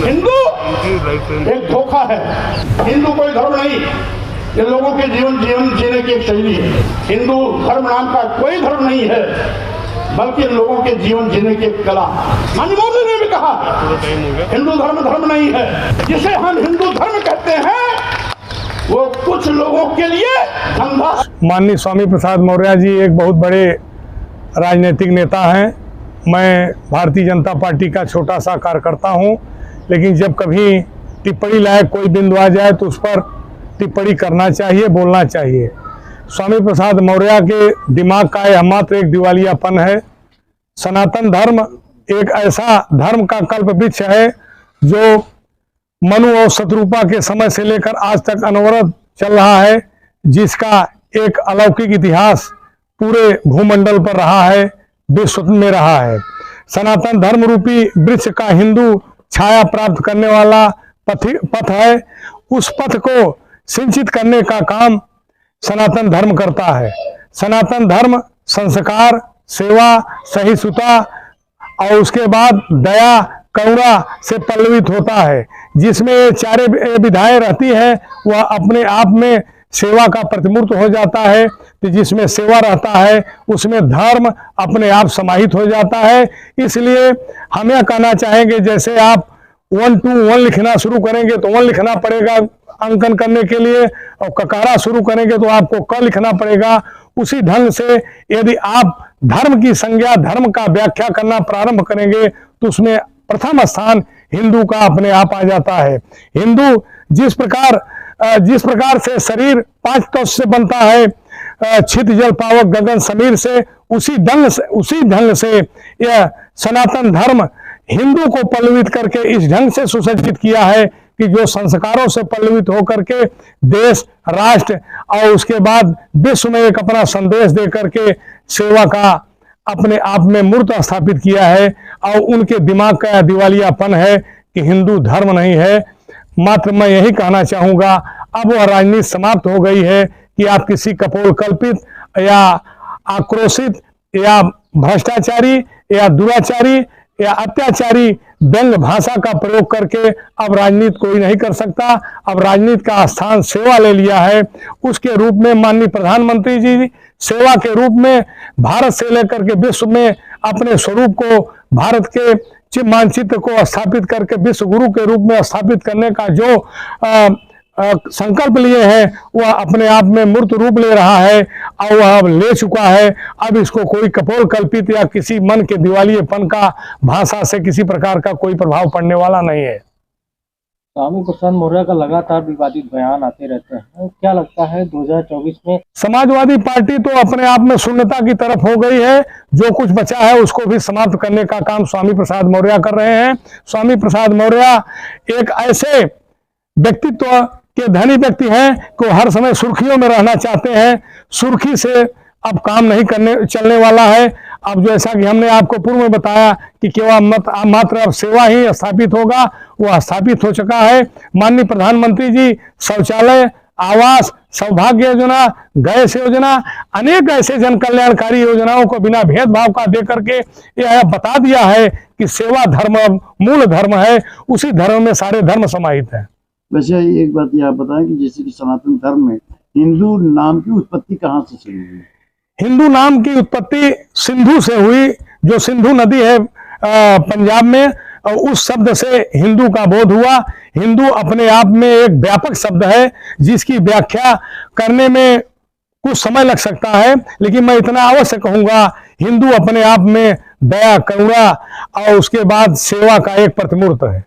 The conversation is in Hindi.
हिंदू एक धोखा है। हिंदू कोई धर्म नहीं, ये लोगों के जीवन जीने की एक शैली है। हिंदू धर्म नाम का कोई धर्म नहीं है, बल्कि लोगों के जीवन जीने की एक कला। माननीय मोदी ने भी कहा हिंदू धर्म नहीं है। जिसे हम हिंदू धर्म कहते हैं वो कुछ लोगों के लिए धंधा। माननीय स्वामी प्रसाद मौर्य जी एक बहुत बड़े राजनीतिक नेता हैं। मैं भारतीय जनता पार्टी का छोटा सा कार्यकर्ता हूं, लेकिन जब कभी टिप्पणी लायक कोई बिंदु आ जाए तो उस पर टिप्पणी करना चाहिए, बोलना चाहिए। स्वामी प्रसाद मौर्य के दिमाग का यह मात्र एक दिवालियापन है। सनातन धर्म एक ऐसा धर्म का कल्प वृक्ष है जो मनु और शत्रुपा के समय से लेकर आज तक अनवरत चल रहा है, जिसका एक अलौकिक इतिहास पूरे भूमंडल पर रहा है, विश्व में रहा है। सनातन धर्म रूपी वृक्ष का हिंदू छाया प्राप्त करने वाला पथ है। उस पथ को सिंचित करने का काम सनातन धर्म करता है। सनातन धर्म संस्कार, सेवा, सहिष्णुता और उसके बाद दया, करुणा से पल्लवित होता है। जिसमें ये चारे विधाएं रहती है वह अपने आप में सेवा का प्रतिमूर्त हो जाता है। तो जिसमें सेवा रहता है उसमें धर्म अपने आप समाहित हो जाता है। इसलिए हम यह कहना चाहेंगे, जैसे आप 1 to 1 लिखना शुरू करेंगे तो 1 लिखना पड़ेगा अंकन करने के लिए, और ककारा शुरू करेंगे तो आपको क लिखना पड़ेगा। उसी ढंग से यदि आप धर्म की संज्ञा, धर्म का व्याख्या करना प्रारंभ करेंगे तो उसमें प्रथम स्थान हिंदू का अपने आप आ जाता है। हिंदू जिस प्रकार से शरीर 5 तत्व से बनता है, छित जल पावक गगन समीर से, उसी ढंग से यह सनातन धर्म हिंदू को पल्लवित करके इस ढंग से सुसज्जित किया है कि जो संस्कारों से पल्लवित होकर के देश, राष्ट्र और उसके बाद विश्व में एक अपना संदेश दे करके सेवा का अपने आप में मूर्त स्थापित किया है। और उनके दिमाग का दिवालियापन है कि हिंदू धर्म नहीं है। मात्र मैं यही कहना चाहूँगा, अब वह राजनीति समाप्त हो गई है कि आप किसी कपोल कल्पित या आक्रोशित या भ्रष्टाचारी या दुराचारी या अत्याचारी व्यंग भाषा का प्रयोग करके अब राजनीति कोई नहीं कर सकता। अब राजनीति का स्थान सेवा ले लिया है। उसके रूप में माननीय प्रधानमंत्री जी सेवा के रूप में भारत से लेकर के विश्व में अपने स्वरूप को, भारत के मानचित्र को स्थापित करके विश्व गुरु के रूप में स्थापित करने का जो संकल्प लिए हैं वह अपने आप में मूर्त रूप ले रहा है और वह अब ले चुका है। अब इसको कोई कपोल कल्पित या किसी मन के दिवालियेपन का भाषा से किसी प्रकार का कोई प्रभाव पड़ने वाला नहीं है। स्वामी प्रसाद मौर्य का लगातार विवादित बयान आते रहते हैं, क्या लगता है 2024 में समाजवादी पार्टी तो अपने आप में शून्यता की तरफ हो गई है। जो कुछ बचा है उसको भी समाप्त करने का काम स्वामी प्रसाद मौर्य कर रहे हैं। स्वामी प्रसाद मौर्य एक ऐसे व्यक्तित्व के धनी व्यक्ति हैं कि हर समय सुर्खियों में रहना चाहते हैं। सुर्खी से अब काम नहीं चलने वाला है। अब जैसा कि हमने आपको पूर्व में बताया कि केवल मात्र अब सेवा ही स्थापित होगा, वह स्थापित हो चुका है। माननीय प्रधानमंत्री जी शौचालय, आवास, सौभाग्य योजना, गैस योजना, अनेक ऐसे जन कल्याणकारी योजनाओं को बिना भेदभाव का दे करके यह बता दिया है कि सेवा धर्म मूल धर्म है, उसी धर्म में सारे धर्म समाहित है। वैसे एक बात ये आप बताएं कि जैसे कि सनातन धर्म में हिंदू नाम की उत्पत्ति कहाँ से चली हुई? हिंदू नाम की उत्पत्ति सिंधु से हुई। जो सिंधु नदी है पंजाब में, उस शब्द से हिंदू का बोध हुआ। हिंदू अपने आप में एक व्यापक शब्द है जिसकी व्याख्या करने में कुछ समय लग सकता है, लेकिन मैं इतना अवश्य कहूंगा, हिंदू अपने आप में दया, करुणा और उसके बाद सेवा का एक प्रतिमूर्त है।